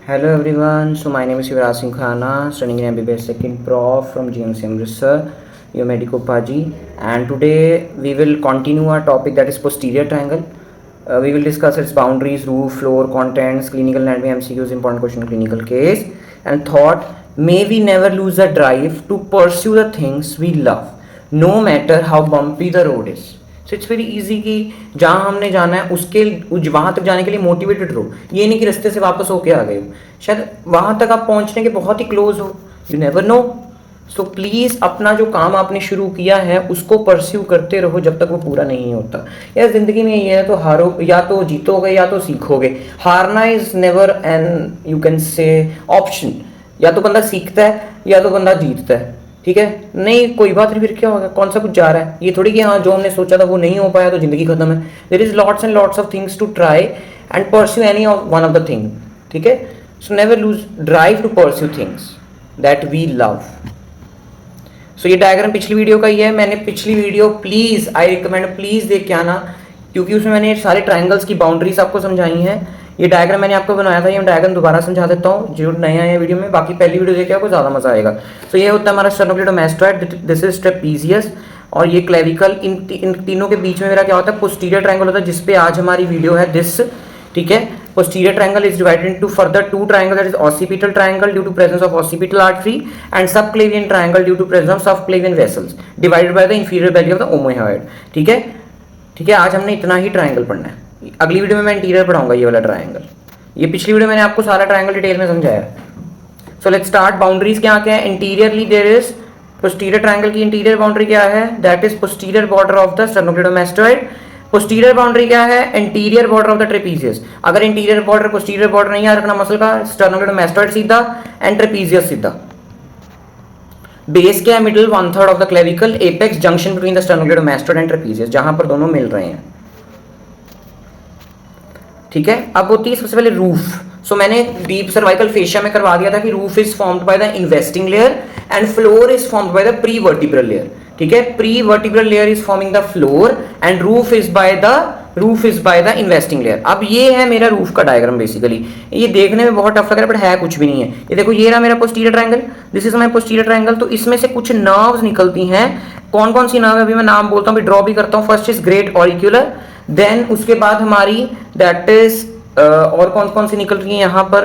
Hello everyone, so my name is Yuvraj Singh Khana, studying in MBBS second prof from GMC Amritsar, your medico Paji, and today we will continue our topic, that is posterior triangle. We will discuss its boundaries, roof, floor, contents, clinical anatomy, MCQs, important question, clinical case, and thought. May we never lose the drive to pursue the things we love, no matter how bumpy the road is. So it's very easy कि जहाँ हमने जाना है उसके वहाँ तक जाने के लिए मोटिवेटेड रहो, ये नहीं कि रास्ते से वापस होके आ गए हो, शायद वहाँ तक आप पहुँचने के बहुत ही क्लोज हो, you never know. So please अपना जो काम आपने शुरू किया है उसको परस्यू करते रहो जब तक वो पूरा नहीं होता. यार ज़िंदगी में ये है, तो हारो या तो जीतोगे या तो सीखोगे. हारना is never N you can say option. या तो बंदा सीखता है या तो बंदा जीतता है. ठीक है, नहीं कोई बात नहीं, फिर क्या होगा, कौन सा कुछ जा रहा है. ये थोड़ी कि हाँ जो हमने सोचा था वो नहीं हो पाया तो जिंदगी खत्म है. There is lots and lots of things to try and pursue any of one of the thing. ठीक है, so never lose drive to pursue things that we love. So ये डायग्राम पिछली वीडियो का ही है. मैंने पिछली video please I recommend please देख के आना, क्योंकि उसमें मैंने सारे ट्राइंगल्स की बाउंड्रीज आपको समझाई हैं. ये डायग्राम मैंने आपको बनाया था, ये डायग्राम दोबारा समझा देता हूँ जो नए आए हैं वीडियो में. बाकी पहली वीडियो देखिए, आपको ज़्यादा मजा आएगा. तो ये होता है हमारा स्टर्नोक्लेडोमास्टोइड, दिस इज ट्रेपीजियस, और ये क्लेविकल. इन तीनों के बीच में मेरा क्या होता है, पोस्टीरियर ट्रायंगल होता है, जिसपे आज हमारी वीडियो है दिस. ठीक है, posterior triangle is divided into further two triangle, that is occipital triangle due to presence of occipital artery and subclavian triangle due to presence of subclavian vessels divided by the inferior belly of the omohyoid. ठीक है, ठीक है, आज हमने इतना ही triangle पढ़ना है. अगली वीडियो में मैं इंटीरियर पढ़ाऊंगा ये वाला ट्रायंगल. ये पिछली वीडियो मैंने आपको सारा ट्रायंगल डिटेल में समझाया. So let's start. बाउंड्रीज क्या क्या है. Interiorly there is posterior triangle की इंटीरियर बाउंड्री क्या है, that is posterior border of the sternocleidomastoid. Posterior boundary क्या है, interior border of the trapezius. अगर इंटीरियर बॉर्डर पोस्टीरियर बॉर्डर नहीं याद रखना मसल का, स्टर्नोक्लेडोमास्टोइड सीधा एंड ट्रेपीजियस सीधा. बेस क्या है, middle 1/3 of the clavicle, apex junction between the sternocleidomastoid and trapezius, जहां पर दोनों मिल रहे हैं. ठीक है, अब होती है सबसे पहले रूफ. सो मैंने डीप सर्वाइकल फेशिया में करवा दिया था कि roof is formed by the investing layer and floor is formed bye the pre vertebral layer. ठीक है, pre vertebral layer is forming the floor and roof is by the investing layer. अब ये है मेरा रूफ का diagram. Basically ये देखने में बहुत टफ लग रहा है बट है कुछ भी नहीं है. ये देखो, ये रहा मेरा posterior triangle, this is my posterior triangle. तो इसमें से कुछ नर्व्स निकलती हैं. कौन कौन सी नर्व है अभी मैं नाम बोलता हूँ, ड्रॉ भी करता हूँ. फर्स्ट इज ग्रेट ऑरिक्यूलर, देन उसके बाद हमारी दैट इज और कौन कौन सी निकल रही है यहाँ पर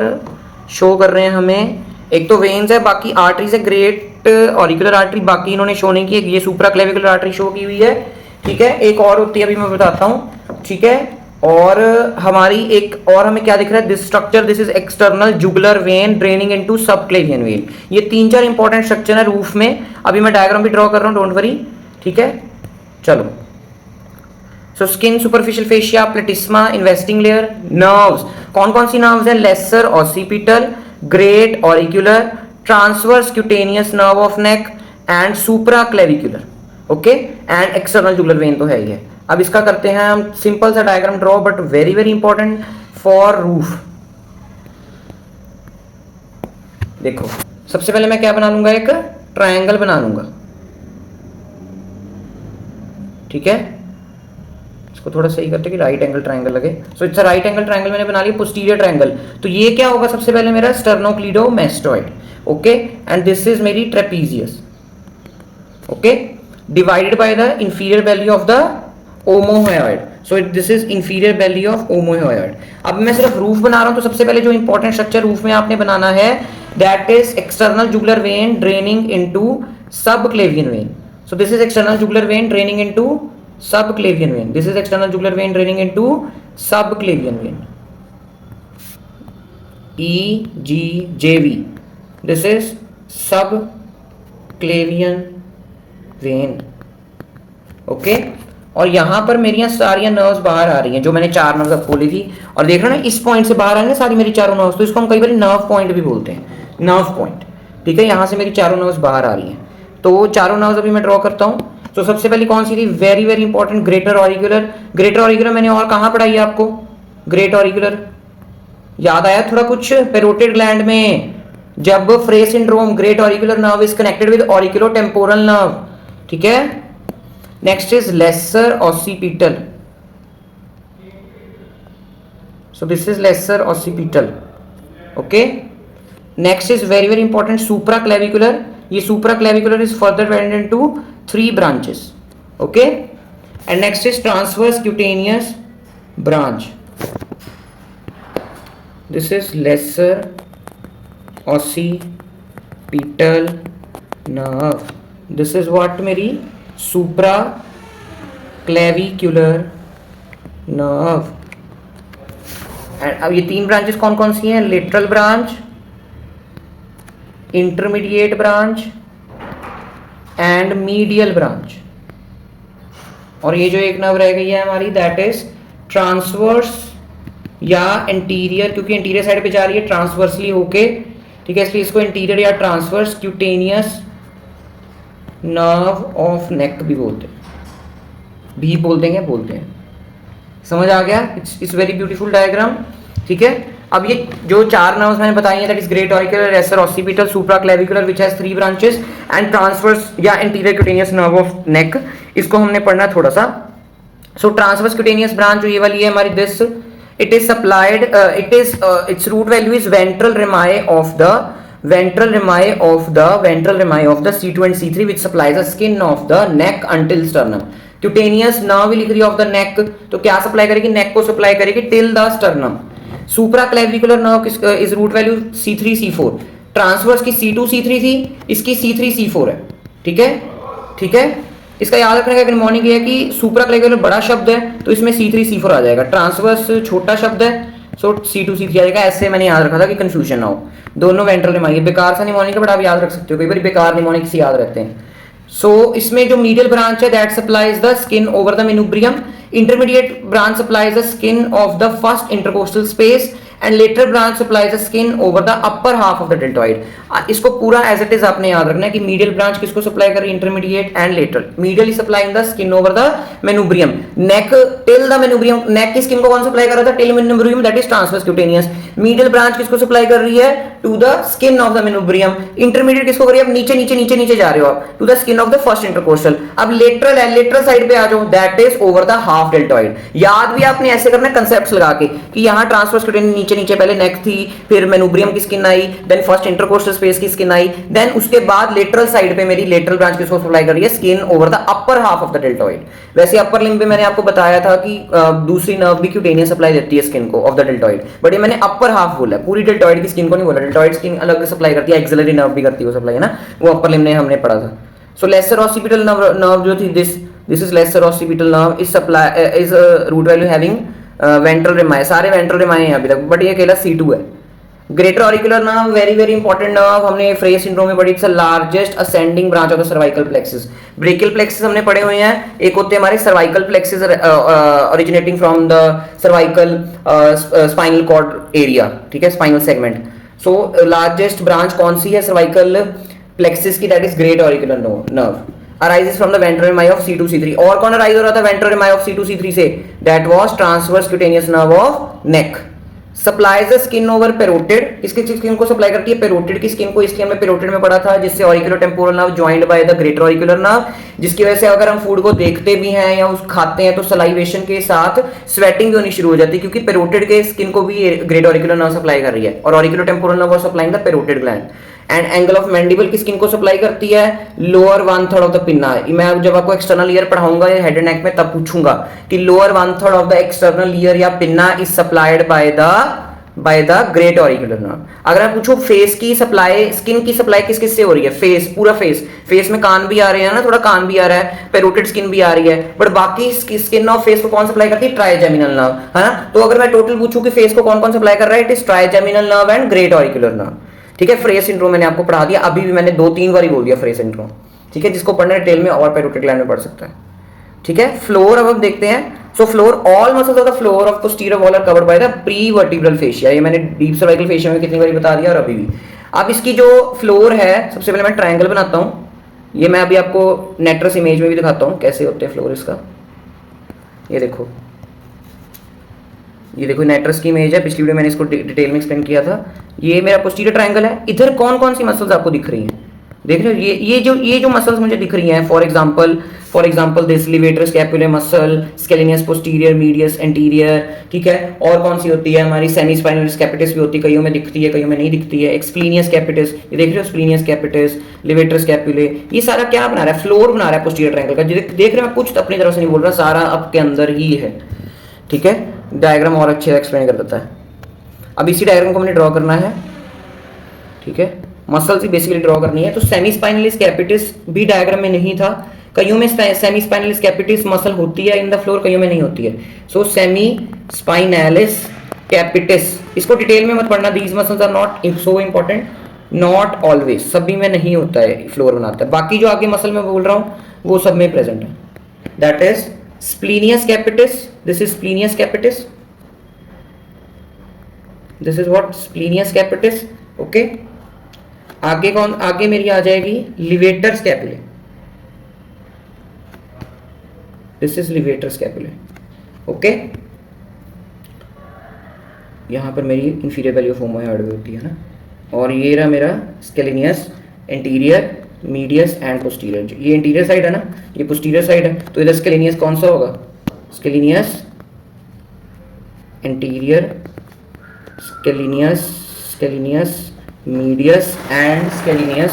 शो कर रहे हैं हमें. एक तो वेन्स है, बाकी आर्टरीज है. ग्रेट ऑरिकुलर आर्टरी बाकी इन्होंने शो नहीं की, ये सुप्रा क्लेविकुलर आर्टरी शो की हुई है. ठीक है, एक और होती है अभी मैं बताता हूँ. ठीक है, और हमारी एक और हमें क्या दिख रहा है, this structure, this is external jugular when draining into subclavian vein. ये 3-4 इंपॉर्टेंट स्ट्रक्चर है रूफ में. अभी मैं डायग्राम भी ड्रॉ कर रहा हूँ, डोंट वरी. ठीक है, चलो. So skin, superficial fascia, platysma, investing layer. Nerves, कौन कौन सी नर्व्स हैं, lesser occipital, great auricular, transverse cutaneous nerve of neck and supraclavicular. Okay, and external jugular vein तो है ही है. अब इसका करते हैं हम सिंपल सा diagram draw, but very very important for roof. देखो, सबसे पहले मैं क्या बना लूंगा, एक ट्रायंगल बना लूंगा. ठीक है, इसको थोड़ा सही करते कि राइट एंगल ट्रायंगल लगे. So it's a right angle triangle मैंने बना लिया, पोस्टीरियर ट्रायंगल. तो ये क्या होगा, सबसे पहले मेरा sternocleidomastoid. Okay, and this is मेरी trapezius. Okay, divided by the inferior belly of the omohyoid. So this is inferior belly of omohyoid. अब मैं सिर्फ रूफ बना रहा हूं, तो सबसे पहले जो इंपॉर्टेंट स्ट्रक्चर रूफ में आपने बनाना है, that is external jugular when draining into subclavian vein. So this is external jugular when draining into subclavian vein. This is external jugular vein draining into subclavian vein. EGJV. This is subclavian vein. Okay, और यहां पर मेरी सारी nerves बाहर आ रही हैं, जो मैंने 4 नर्व्स अब खोली थी. और देख रहे हो ना, इस पॉइंट से बाहर आ रही है सारी मेरी चारों नर्व्स. तो इसको हम कई बार नर्व पॉइंट भी बोलते हैं, नर्व पॉइंट. ठीक है, यहां से मेरी चारों नर्व्स बाहर आ रही हैं. तो चारों नर्व्स अभी मैं ड्रॉ करता हूं. तो सबसे पहली कौन सी थी, very very important, greater auricular. Greater auricular मैंने और कहां पढ़ाई है आपको, ग्रेट ऑरिक्यूलर याद आया थोड़ा कुछ, पेरोटिड ग्लैंड में, जब Frey syndrome, great auricular nerve is connected with auriculotemporal nerve. ठीक है, next is lesser occipital. So this is lesser occipital. Okay, next is very very important supra clavicular. ये supra clavicular is further divided into 3 branches. Okay, and next is transverse cutaneous branch. This is lesser occipital nerve. This is what मेरी supra clavicular nerve. And अब ये 3 branches कौन कौन सी हैं? Lateral branch, intermediate branch and medial branch. और ये जो एक नर्व रह गई है हमारी, दैट इज ट्रांसवर्स या इंटीरियर, क्योंकि इंटीरियर साइड पे जा रही है ट्रांसवर्सली होके. ठीक है, इसलिए इसको इंटीरियर या ट्रांसवर्स क्यूटेनियस नर्व ऑफ नेक भी बोलते हैं, बोलते हैं. समझ आ गया? It's very beautiful diagram. ठीक है, अब ये जो 4 नर्व्स मैंने बताई हैं, that is great auricular, lesser occipital, supra clavicular which has 3 branches and transverse या interior cutaneous nerve of neck. इसको हमने पढ़ना थोड़ा सा. सो ट्रांसवर्स क्यूटेनियस ब्रांच जो ये वाली है हमारी, this it is supplied its root value is ventral rami of the C2 and C3 which supplies the skin of the neck until sternum. cutaneous nerve लिख रही है of the neck, तो क्या सप्लाई करेगी? नेक को सप्लाई करेगी till the sternum. supra clavicular nerve is root value C3 C4. Transverse की C2 C3 थी, इसकी C3 C4 है. ठीक है, इसका याद रखने का निमोनिक है कि सुप्रा क्लेविकुलर बड़ा शब्द है तो इसमें C3 C4 आ जाएगा, ट्रांसवर्स छोटा शब्द है सो C2 C3 आ जाएगा. ऐसे मैंने याद रखा था कि कंफ्यूजन ना हो. दोनों वेंट्रल रिमाई, बेकार सा निमोनिक है बट आप याद रख सकते हो, कई बार बेकार निमोनिक से याद रहते हैं. सो इसमें जो मीडियल ब्रांच है that supplies the skin over the manubrium, intermediate branch supplies the skin of the first intercostal space and later branch supplies the skin over the upper half of the deltoid. इसको पूरा as it is आपने याद रखना है कि medial branch किसको supply कर रही है? Intermediate and lateral. Medial is supplying the skin over the manubrium, neck till the manubrium. Neck की स्किन को कौन सप्लाई कर रहा था? Till manubrium, that is transverse cutaneous. Medial branch किसको सप्लाई कर रही है? To the skin of the manubrium. Intermediate किसको कर रही है? अब नीचे नीचे नीचे नीचे जा रहे हो आप, to the skin of the first intercostal. अब लेटरल है, लेटरल साइड पे आ जाओ, that is over the half deltoid. याद भी आपने ऐसे करना कंसेप्ट्स लगा के कि यहां ट्रांसवर्स क्यूटेनियस नीचे नीचे, पहले नेक थी, फिर मेनुब्रियम की स्किन आई, देन फर्स्ट इंटरकोस्टल स्पेस की स्किन आई, देन उसके बाद लेटरल साइड पे मेरी लेटरल ब्रांच किसको सप्लाई कर रही है? Skin over the upper half of the deltoid. वैसे अपर लिम्ब पे मैंने आपको बताया था कि दूसरी नर्व भी क्यूटेनियस सप्लाई देती है स्किन को ऑफ द डेल्टॉइड, बट ये मैंने अपर हाफ बोला, पूरी डेल्टॉइड की स्किन को नहीं बोला. डेल्टॉइड स्किन अलग सप्लाई करती है, एक्सिलरी नर्व भी करती है वो सप्लाई, है ना, वो अपर लिम्ब में हमने पढ़ा था. सो लेसर ऑक्सीपिटल नर्व जो थी, this is lesser occipital nerve, is supply is root value having ventral rami. सारे वेंट्रल रिमाई हैं अभी तक, बट ये अकेला C2 है. Greater auricular nerve, very very important nerve, हमने फ्रे सिंड्रोम में पढ़ी. It's the largest ascending branch of the cervical plexus. Brachial plexus हमने पढ़े हुए हैं, एक होते हैं हमारे cervical plexus originating from the cervical spinal cord area. ठीक है, spinal segment. So largest branch कौन सी है सर्वाइकल प्लेक्सिस की? That is great auricular nerve. arises from the ventral rami of C2 C3. और कौन अराइज हो रहा था ventral rami of C2 C3 से? That was transverse cutaneous nerve of neck. Supplies the skin over parotid. किसकी skin को supply करती है? पेरोटिड की स्किन को. इसके हमने पेरोटिड में पढ़ा था, जिससे auriculotemporal nerve joined by the greater auricular nerve, जिसकी वजह से अगर हम फूड को देखते भी हैं या उस खाते हैं तो सलाइवेशन के साथ स्वेटिंग भी होनी शुरू हो जाती है, क्योंकि पेरोटिड के स्किन को भी ग्रेट ऑरिकुलर नर्व सप्लाई कर रही है, और auriculotemporal nerve supplying the parotid gland. And angle of mandible की स्किन को सप्लाई करती है? Lower 1/3 of the pinna. मैं जब आपको एक्सटर्नल ईयर पढ़ाऊंगा हेड एंड नेक में तब पूछूंगा कि lower 1/3 of the external ear या pinna is supplied by the great auricular nerve. अगर मैं पूछूं फेस की सप्लाई, स्किन की सप्लाई किस किस से हो रही है? फेस, पूरा फेस में कान भी आ रहे हैं ना, थोड़ा कान भी आ रहा है, पेरोटिड स्किन भी आ रही है, बट बाकी स्किन ऑफ फेस को कौन सप्लाई करती है? ट्राइजेमिनल नर्व, है ना. तो अगर मैं टोटल पूछूं कि फेस को कौन कौन सप्लाई कर रहा है, it is trigeminal nerve and great auricular nerve. ठीक है, फ्रे सिंड्रोम मैंने आपको पढ़ा दिया, अभी भी मैंने 2-3 बार ही बोल दिया फ्रे सिंड्रोम. ठीक है, जिसको पढ़ना है डिटेल में और पेरोटिड ग्लैंड में पढ़ सकता है. ठीक है, फ्लोर अब हम देखते हैं. So floor, all muscles of the floor of posterior wall are covered by the pre vertebral fascia. ये मैंने डीप सर्वाइकल फेशिया में कितनी बार बता दिया और अभी भी. अब इसकी जो फ्लोर है, सबसे पहले मैं ट्रायंगल बनाता हूं. ये मैं अभी आपको नेट्रस इमेज में भी दिखाता हूं कैसे होते हैं फ्लोर इसका. ये देखो नेट्रस की इमेज है, पिछली वीडियो मैंने इसको डिटेल में एक्सप्लेन किया था. ये मेरा पोस्टीरियर ट्रायंगल है. इधर कौन कौन सी मसल्स आपको दिख रही हैं? देख रहे हो, ये जो मसल्स मुझे दिख रही हैं, for example this levator scapular muscle, scalenus posterior, medius anterior, ठीक है। और कौन सी होती है हमारी, सेमी स्पाइनलिस कैपिटस भी होती है, कईयों में दिखती है, कईयों में नहीं दिखती है। एक्सप्लीनियस कैपिटस, ये देख रहे हो, स्प्लीनियस कैपिटस, लिवेटर स्कैपुले, ये सारा क्या बना रहा है, फ्लोर बना रहा है पोस्टीरियर ट्रायंगल का। देख रहे हो, कुछ अपनी तरफ से नहीं बोल रहा, सारा आपके अंदर ही है, ठीक है। डायग्राम और अच्छे से एक्सप्लेन कर देता है। अब इसी डायग्राम को हमने ड्रॉ करना है, ठीक है। मसल्स ही बेसिकली ड्रॉ करनी है। तो सेमी स्पाइनलिस कैपिटस भी डायग्राम में नहीं था, कईयों में सेमी स्पाइनलिस कैपिटस मसल होती है इन द फ्लोर, कईयों में नहीं होती है। सो सेमी स्पाइनलिस कैपिटस, इसको डिटेल में मत पढ़ना, these muscles are not so important, not always, सभी में नहीं होता है, फ्लोर बनाता है। बाकी जो आगे मसल में बोल रहा हूँ वो सब में प्रेजेंट है। That is splenius capitis, this is splenius capitis, this is what, splenius capitis, okay. आगे मेरी आ जाएगी levator scapulae, this is levator scapulae, okay. यहां पर मेरी इंफीरियर वैल्यू ऑफ होमोहयोइड होती है ना, और ये रहा मेरा स्केलेनियस एंटीरियर, मीडियस एंड पोस्टीरियर। ये इंटीरियर साइड है ना, ये पोस्टीरियर साइड है, तो इधर स्केलेनियस कौन सा होगा, scalenus anterior, scalenus medius and scalenus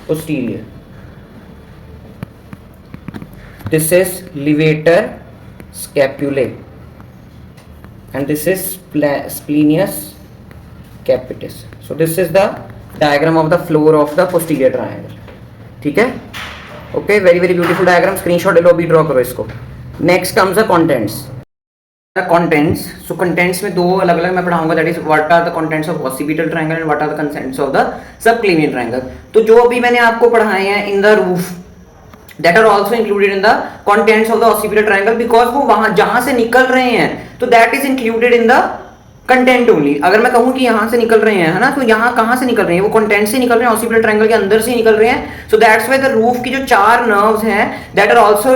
posterior. This is levator scapulae and this is splenius capitis. So this is the diagram of the floor of the posterior triangle, ठीक है। Okay, very very beautiful diagram, screenshot ले लो, अभी draw करो इसको। Next comes the contents. Contents, so contents में दो अलग अलग मैं पढ़ाऊंगा, that is what are the contents of occipital triangle and what are the contents of the subclavian triangle. तो जो अभी मैंने आपको पढ़ाए हैं in the roof, that are also included in the contents of the occipital triangle, because वो वहां जहां से निकल रहे हैं तो that is included in the content only। अगर मैं कहूं कि यहां से निकल रहे हैं, है ना, तो यहां कहां से निकल रहे हैं, वो कंटेंट से निकल रहे हैं, occipital triangle के अंदर से निकल रहे हैं। so that's why the roof की जो चार nerves हैं that are also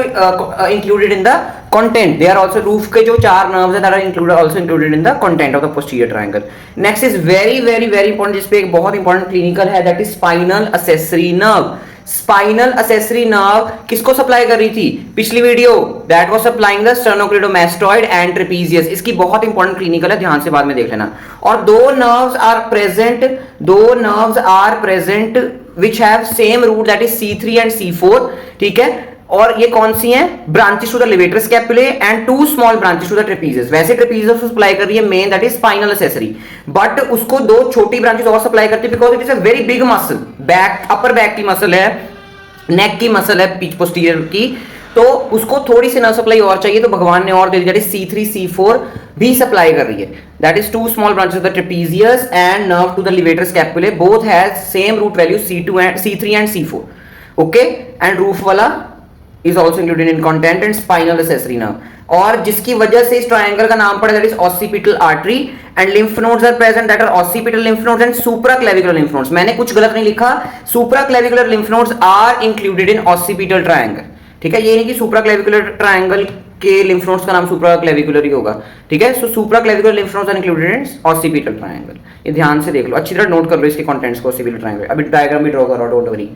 included in the content, they are also roof के जो चार nerves हैं that are included also included in the content of the posterior triangle। next is very very very important, जिस पे एक बहुत important clinical है, that is spinal accessory nerve। Spinal accessory nerve किसको सप्लाई कर रही थी पिछली video, that was supplying the sternocleidomastoid and trapezius. इसकी बहुत इंपॉर्टेंट क्लिनिकल है, ध्यान से बाद में देख लेना। और दो nerves are present which have same root, that is C3 and C4, ठीक है। और ये कौन सी हैं, branches to the levator scapulae and two small branches to the trapezius. वैसे ट्रेपीजियस को सप्लाई कर रही है main, that is spinal accessory, but उसको दो छोटी ब्रांचेस और सप्लाई करती है, because it is a very big muscle, back upper back की मसल है, नेक की मसल है पीछ पोस्टीरियर की, तो उसको थोड़ी सी नर्व सप्लाई और चाहिए, तो भगवान ने और दे दी, दैट इज C3 C4 भी सप्लाई कर रही है। That is two small branches of the trapezius and nerve to the levator scapulae, both has same root value C3 and C4, okay. And roof वाला is also included in content and spinal accessory nerve, और जिसकी वजह से इस triangle का नाम पड़ा, that is occipital artery and lymph nodes are present, that are occipital lymph nodes and supraclavicular lymph nodes। मैंने कुछ गलत नहीं लिखा, supraclavicular lymph nodes are included in occipital triangle, ठीक है। ये नहीं कि supraclavicular triangle के lymph nodes का नाम supraclavicular ही होगा, ठीक है। so supraclavicular lymph nodes are included in occipital triangle, ये ध्यान से देख लो, अच्छी तरह नोट कर लो इसके कंटेंट्स को occipital triangle। अभी डायग्राम भी ड्रॉ करो, डोंट वरी।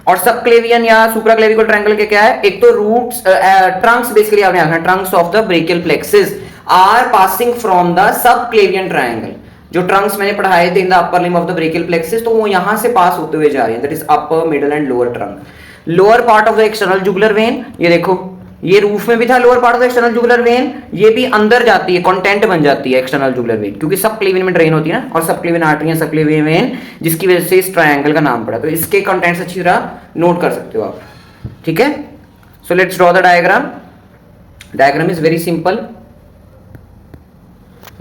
और सबक्लेवियन या सुप्राक्लेविकुलर ट्रायंगल के क्या है, एक तो रूट्स, ट्रंक्स बेसिकली आपने आना, trunks of the brachial plexus are passing from the subclavian triangle. जो ट्रंक्स मैंने पढ़ाए थे in the upper limb of the brachial plexus, तो वो यहां से पास होते हुए जा रही है, that is upper middle and lower trunk. Lower part of the external jugular when, ये देखो, ये रूफ में भी था lower part of the external jugular when, ये भी अंदर जाती है, कंटेंट बन जाती है एक्सटर्नल जुगुलर वेन, क्योंकि सबक्लेवियन में ड्रेन होती है ना, और सबक्लेवियन आर्टरी, सबक्लेवियन वेन, जिसकी वजह से इस ट्रायंगल का नाम पड़ा। तो इसके कंटेंट्स अच्छी तरह नोट कर सकते हो आप, ठीक है। So let's draw the diagram. Diagram is very simple,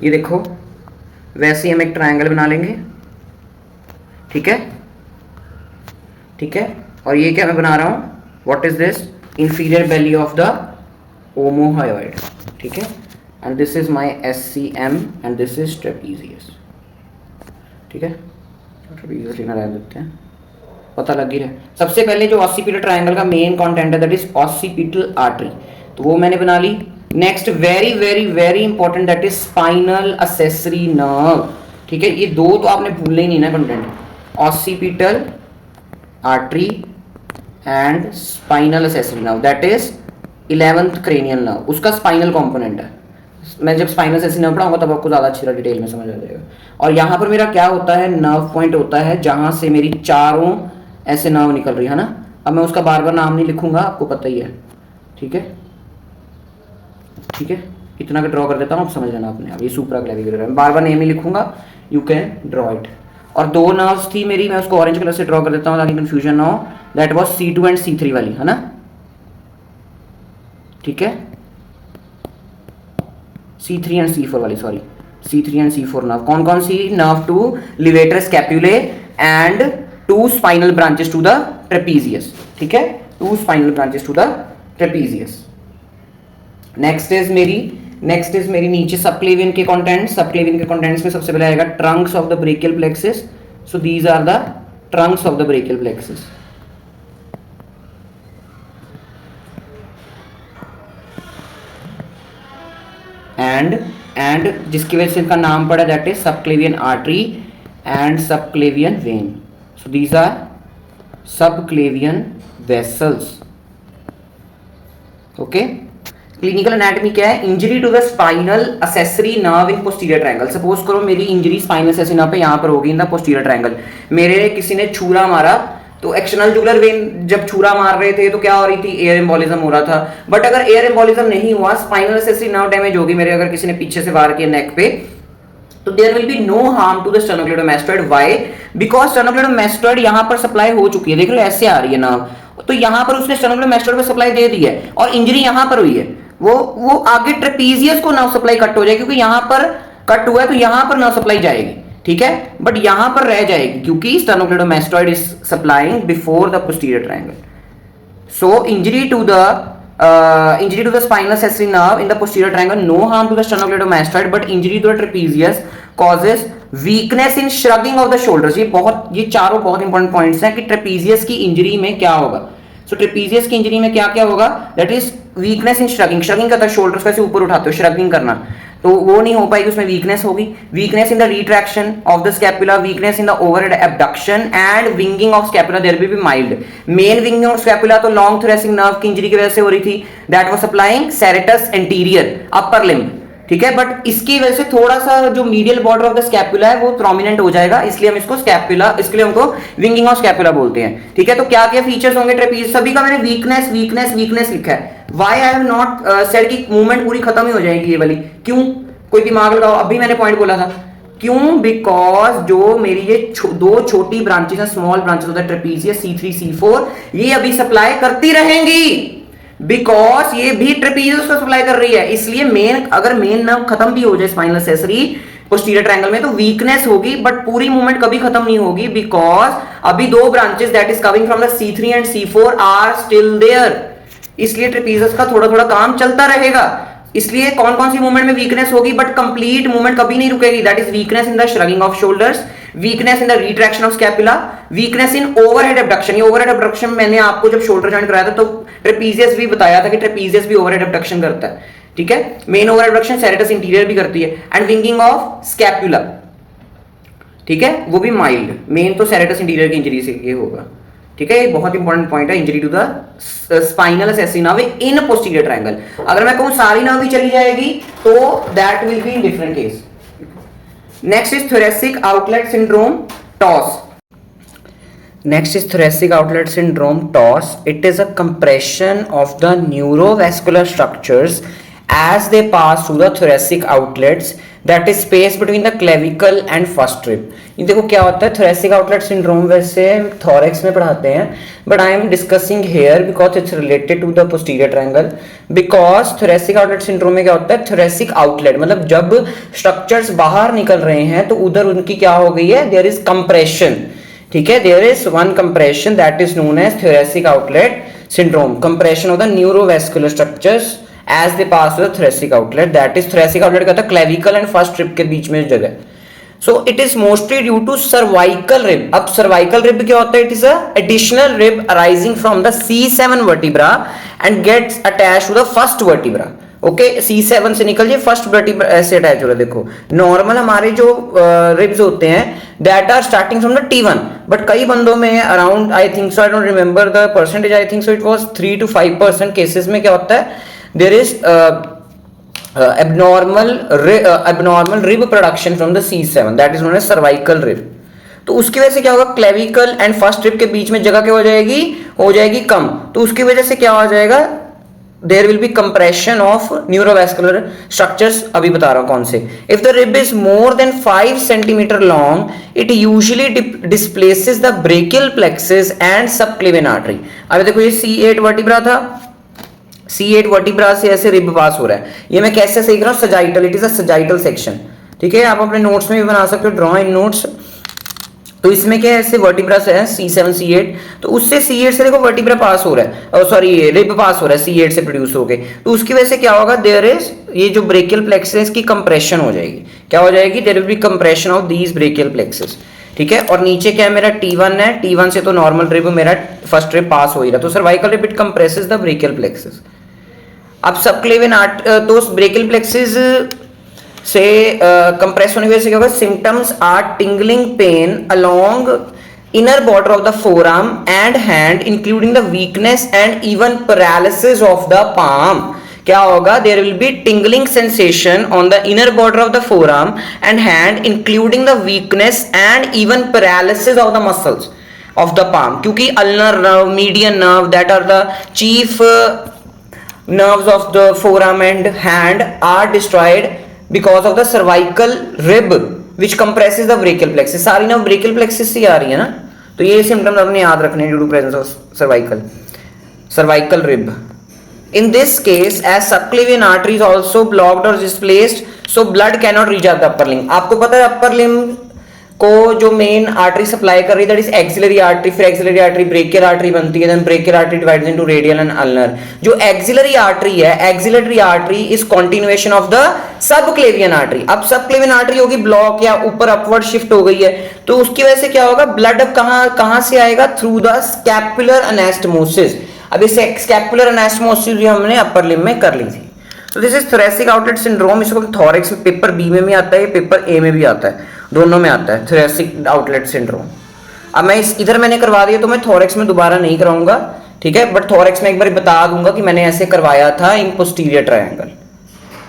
ये देखो, वैसे ही हम एक ट्रायंगल बना लेंगे, ठीक है, ठीक है। और ये क्या मैं बना रहा हूं, what is this, inferior belly of the omohyoid, ठीक है। and this is my SCM and this is trapezius, ठीक है। trapezius लिखना रह देते हैं, पता लग ही रहा है। सबसे पहले जो occipital triangle का मेन कंटेंट है, दैट इज occipital artery, तो वो मैंने बना ली। Next very very very important, that is spinal accessory nerve, ठीक है। ये दो तो आपने भूलना ही नहीं ना content, occipital artery and spinal accessory nerve, that is 11th cranial nerve, उसका स्पाइनल कंपोनेंट है। मैं जब स्पाइनल एक्सेसरी नर्व पढ़ाऊंगा तब आपको ज़्यादा अच्छी तरह डिटेल में समझ आ जाएगा। और यहाँ पर मेरा क्या होता है, नर्व पॉइंट होता है जहाँ से मेरी चारों ऐसे नर्व निकल रही है ना। अब मैं उसका बार बार नाम नहीं लिखूंगा, आपको पता ही है, ठीक है, ठीक है, इतना का ड्रॉ कर देता हूँ, आप समझ लेना अपने आप। ये सुप्रा क्लेविकुलर है, बार बार नेम नहीं लिखूंगा, यू कैन ड्रॉ इट। और दो नर्व्स थी मेरी, मैं उसको ऑरेंज कलर से ड्रॉ कर देता हूँ ताकि कंफ्यूजन ना हो। That was C2 and C3 वाली, है ना, ठीक है, C3 एंड C4 वाली, sorry, C3 and C4 nerve. कौन कौन सी nerve? To levator scapulae and two spinal branches to the trapezius, ठीक है, two spinal branches to the trapezius. Next is मेरी नीचे सबक्लेवियन के कंटेंट्स। सबक्लेवियन के कंटेंट्स में सबसे पहले आएगा trunks of the brachial plexus. So these are the trunks of the brachial plexus. And जिसकी वजह से इनका नाम पड़ा, that is subclavian artery and subclavian vein. So these are subclavian vessels. Okay, clinical anatomy क्या है? Injury to the spinal accessory nerve in posterior triangle. Suppose करो मेरी इंजरी स्पाइनल एक्सेसरी नर्व पे यहाँ पर होगी इन द पोस्टीरियर ट्रायंगल। मेरे किसी ने छुरा मारा तो एक्सटर्नल जुगुलर वेन जब छुरा मार रहे थे तो क्या हो रही थी? एयर एम्बोलिज्म हो रहा था। बट अगर एयर एम्बोलिज्म नहीं हुआ, स्पाइनल एक्सेसरी नर्व डैमेज होगी मेरे, अगर किसी ने पीछे से वार किया नेक पे, तो there will be no harm to the sternocleidomastoid. Why? Because sternocleidomastoid यहाँ पर सप्लाई हो चुकी है, देख लो ऐसे आ रही है नर्व, तो यहाँ पर उसने स्टेनोक्लेडोमास्टोइड पे सप्लाई दे दी है और इंजरी यहाँ पर हुई है। वो आगे ट्रेपीजियस को नर्व सप्लाई कट हो जाएगी, क्योंकि यहाँ पर कट हुआ है तो यहाँ पर नर्व सप्लाई जाएगी, ठीक है, बट यहां पर रह जाएगी क्योंकि sternocleidomastoid is supplying before the posterior triangle. So injury to the spinal accessory nerve in the posterior triangle, no harm to the sternocleidomastoid, but injury to the trapezius causes weakness in shrugging of the shoulders. ये चारों बहुत important points हैं कि trapezius की injury में क्या होगा। सो trapezius की इंजरी में क्या क्या होगा? That is weakness in shrugging. Shrugging का शोल्डर्स कैसे ऊपर उठाते हो, श्रगिंग करना, तो वो नहीं हो पाएगी, उसमें वीकनेस होगी। Weakness in the retraction of the scapula, weakness in the overhead abduction and winging of scapula, there will be mild. Main winging of scapula तो लॉन्ग थोरैसिक नर्व की इंजरी की वजह से हो रही थी, that was supplying serratus anterior upper limb, ठीक है, बट इसकी वजह से थोड़ा सा जो medial border of the scapula है वो प्रोमिनेंट हो जाएगा, इसलिए हम इसको स्कैपुला, इसके लिए हमको विंगिंग ऑफ स्कैपुला बोलते हैं, ठीक है। तो क्या क्या फीचर्स होंगे ट्रेपीज? सभी का मैंने वीकनेस वीकनेस वीकनेस लिखा है। Why I have not said कि मूवमेंट पूरी खत्म ही हो जाएगी ये वाली, क्यों? कोई दिमाग लगाओ, अभी मैंने पॉइंट बोला था क्यों? बिकॉज जो मेरी ये दो छोटी ब्रांचेस हैं, स्मॉल ब्रांचेस होता है ट्रेपीजियस C3 C4, ये अभी सप्लाई करती रहेंगी बिकॉज ये भी ट्रेपीजियस को सप्लाई कर रही है। इसलिए मेन, अगर मेन नर्व खत्म भी हो जाए स्पाइनल एक्सेसरी पोस्टीरियर ट्रायंगल में तो वीकनेस होगी, बट पूरी मूवमेंट कभी खत्म नहीं होगी बिकॉज अभी दो branches that is coming from the C3 and C4 are still there. इसलिए ट्रेपीजियस का थोड़ा थोड़ा काम चलता रहेगा। इसलिए कौन कौन सी मूवमेंट में वीकनेस होगी, बट कंप्लीट मूवमेंट कभी नहीं रुकेगी। That is weakness in the shrugging of shoulders, weakness in the retraction of scapula, weakness in overhead abduction. ये ओवरहेड एब्डक्शन मैंने आपको जब शोल्डर जॉइंट कराया था तो ट्रेपीजियस भी बताया था कि ट्रेपीजियस भी ओवरहेड एब्डक्शन करता है, ठीक है। Main overhead abduction serratus interior भी करती है, एंड विंगिंग ऑफ स्कैपुला, ठीक है, वो भी माइल्ड। मेन तो सेरेटस इंटीरियर की इंजरी से ये होगा, ठीक है। ये बहुत इंपॉर्टेंट पॉइंट है, injury to the spinal accessory nerve in posterior triangle. अगर मैं कहूं सारी नर्व भी चली जाएगी तो that will be in different case. Next is thoracic outlet syndrome TOS. Next is thoracic outlet syndrome TOS. It is a compression of the neurovascular structures as they pass through the thoracic outlets, that is space between the clavicle and first rib. ये देखो क्या होता है thoracic outlet syndrome, वैसे thorax में पढ़ाते हैं, but I am discussing here because it's related to the posterior triangle. Because thoracic outlet syndrome में क्या होता है, thoracic outlet मतलब जब structures बाहर निकल रहे हैं तो उधर उनकी क्या हो गई है, there is compression, ठीक है, there is one compression that is known as thoracic outlet syndrome, compression of the neurovascular structures as they pass through the thoracic outlet, that is thoracic outlet का था clavicle and first rib के बीच में जगह। So it is mostly due to cervical rib। अब cervical rib क्या होता है? It is a additional rib arising from the C7 vertebra and gets attached to the first vertebra। Okay C7 से निकल जाए फर्स्ट वर्टिब्रा ऐसे attach हो रहा है। देखो नॉर्मल हमारे जो रिब्स होते हैं that are starting from the T1, but कई बंदों में around I think so, I don't remember the percentage, I think so it was 3 to 5% cases में क्या होता है, there is abnormal rib production from the C7, that is known as cervical rib। तो उसकी वजह से क्या होगा, क्लेविकल एंड फर्स्ट रिब के बीच में जगह क्या हो जाएगी कम, तो उसकी वजह से क्या हो जाएगा, there will be compression of neurovascular structures. अभी बता रहा हूं कौन से। If the rib is more than 5 centimetre long it usually displaces the brachial plexus and subclavian artery. अभी देखो ये C8 वर्टिब्रा था, C8 वर्टिब्रा से ऐसे रिब पास हो रहा है, ये मैं कैसे सीख रहा हूँ, sagittal, it is a sagittal section, ठीक है। आप अपने नोट्स में भी बना सकते हो, ड्रॉ इन नोट्स। तो इसमें क्या है, ऐसे वर्टिब्रा से है C7 C8, तो उससे C8 से देखो वर्टिब्रा पास हो रहा है, और सॉरी रिब पास हो रहा है C8 से प्रोड्यूस होके, तो उसकी वजह से क्या होगा, देयर इज ये जो ब्रेकियल प्लेक्सिस की कंप्रेशन हो जाएगी, क्या हो जाएगी, there will be compression of these brachial plexus, ठीक है। और नीचे क्या है, मेरा T1 है, T1 से तो नॉर्मल रिब मेरा फर्स्ट रिब पास हो ही रहा, तो cervical rib it compresses the brachial plexus. अब सबक्लेवियन तो ब्रेकियल प्लेक्सिस से कंप्रेस होने की वजह से क्या होगा, symptoms are tingling pain along inner border of the forearm and hand including the weakness and even paralysis of the palm. क्या होगा, there will be tingling sensation on the inner border of the forearm and hand including the weakness and even paralysis of the muscles of the palm, क्योंकि ulnar nerve, median nerve, that are the chief nerves of the forearm and hand are destroyed because of the cervical rib which compresses the brachial plexus। सारी ना brachial plexus से आ रही है ना, तो ये symptoms आपने याद रखने due to presence of cervical rib। In this case, as subclavian artery is also blocked or displaced, so blood cannot reach the upper limb। आपको पता है upper limb को जो मेन आर्टरी सप्लाई कर रही है दैट इज एक्सिलरी आर्टरी, फिर axillary artery brachial artery बनती है, then brachial artery divides into radial and ulnar. जो एक्सिलरी आर्टरी है, axillary artery is continuation of the subclavian artery. अब सबक्लेवियन आर्टरी होगी ब्लॉक या ऊपर अपवर्ड शिफ्ट हो गई है, तो उसकी वजह से क्या होगा, ब्लड अब कहां से आएगा, थ्रू द स्कैपुलर एनास्टोमोसिस। अब इसे स्कैपुलर एनास्टोमोसिस भी हमने अपर लिम्ब में कर ली थी। तो this is thoracic outlet syndrome, इसको थोरेक्स में पेपर बी में भी आता है, पेपर ए में भी आता है, दोनों में आता है थोरेसिक आउटलेट सिंड्रोम। अब मैं इधर मैंने करवा दिया, तो मैं थोरेक्स में दोबारा नहीं कराऊंगा, ठीक है, बट थोरेक्स में एक बार बता दूंगा कि मैंने ऐसे करवाया था इन पोस्टीरियर ट्रायंगल।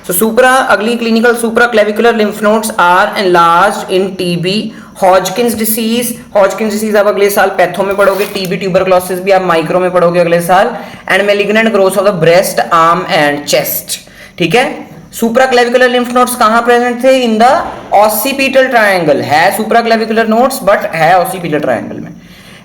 सो सुप्रा, अगली clinical, supra clavicular lymph nodes are enlarged in TB, Hodgkin's disease, Hodgkin's disease आप अगले साल पैथो में पढ़ोगे, टीबी ट्यूबरक्लोसिस भी आप माइक्रो में पढ़ोगे अगले साल, and malignant growth of the breast, arm and chest, ठीक है। सुप्रा क्लेविकुलर लिम्फ नोड्स कहां प्रेजेंट थे, इन द ऑसिपिटल ट्रायंगल, है सुप्रा क्लेविकुलर नोड्स बट है ऑसिपिटल ट्रायंगल में।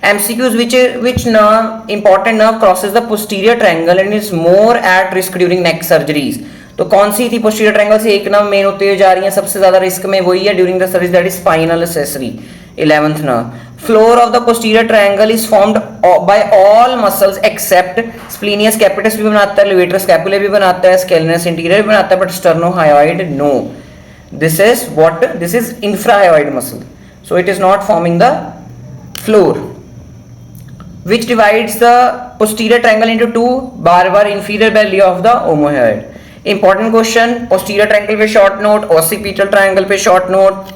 MCQs, which nerve, important nerve crosses the posterior triangle and is more at risk during neck surgeries। तो कौन सी थी, पोस्टीरियर ट्रायंगल से एक नर्व मेन होते हुए जा रही है, सबसे ज्यादा रिस्क में वही है during the surgery, that is spinal accessory, 11th nerve। Floor of the posterior triangle is formed by all muscles except splenius capitis भी बनाता है, लेवेटर स्कैपुला भी बनाता है, स्केलेनस इंटीरियर भी बनाता है, but sternohyoid no. This is what, this is infrahyoid muscle, so it is not forming the floor. Which divides the posterior triangle into two, barbar inferior belly of the omohyoid। Important question, posterior triangle पे short note, occipital triangle पे short note,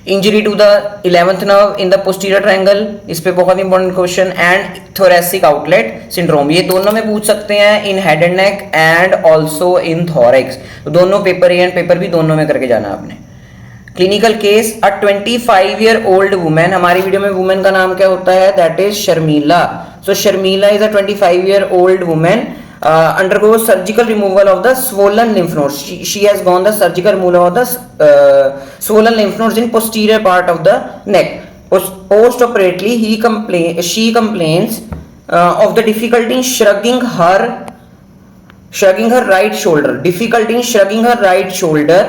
injury to the 11th nerve in the posterior triangle, इस पे बहुत important question, and thoracic outlet syndrome, ये दोनों में पूछ सकते हैं in head and neck and also in thorax। तो दोनों paper A and paper B दोनों में करके जाना आपने। Clinical case, a 25-year-old women, हमारी वीडियो में वुमेन का नाम क्या होता है, that is Sharmila. So Sharmila is a 25-year-old women undergoes surgical removal of the swollen lymph nodes। She has gone the surgical removal of the swollen lymph nodes in posterior part of the neck। Post-operatively, she complains of the difficulty in shrugging her right shoulder, difficulty in shrugging her right shoulder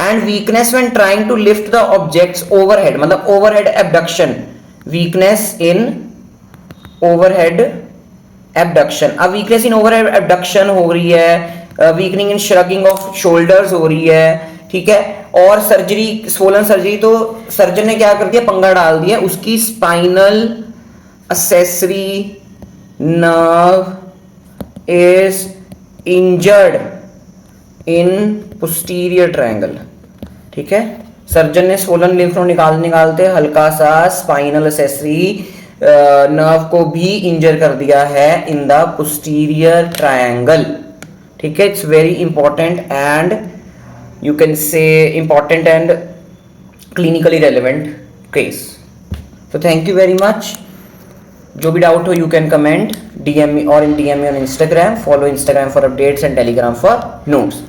and weakness when trying to lift the objects overhead, मतलब overhead abduction, weakness in overhead abduction। अब weakness in overhead abduction हो रही है, weakening in shrugging of shoulders हो रही है, ठीक है। और सर्जरी, swollen सर्जरी, तो सर्जन ने क्या कर दिया, पंगा डाल दिया, उसकी spinal accessory nerve is injured in posterior triangle. ठीक है, सर्जन ने स्वोलन लिम्फ नोड निकालते हल्का सा स्पाइनल एसेसरी नर्व को भी इंजर कर दिया है इन द पोस्टीरियर ट्रायंगल। ठीक है, it's very important and you can say important and clinically relevant case. तो थैंक यू वेरी मच। जो भी डाउट हो you can comment, DM me or in DM me on Instagram. Follow Instagram for updates and Telegram for notes.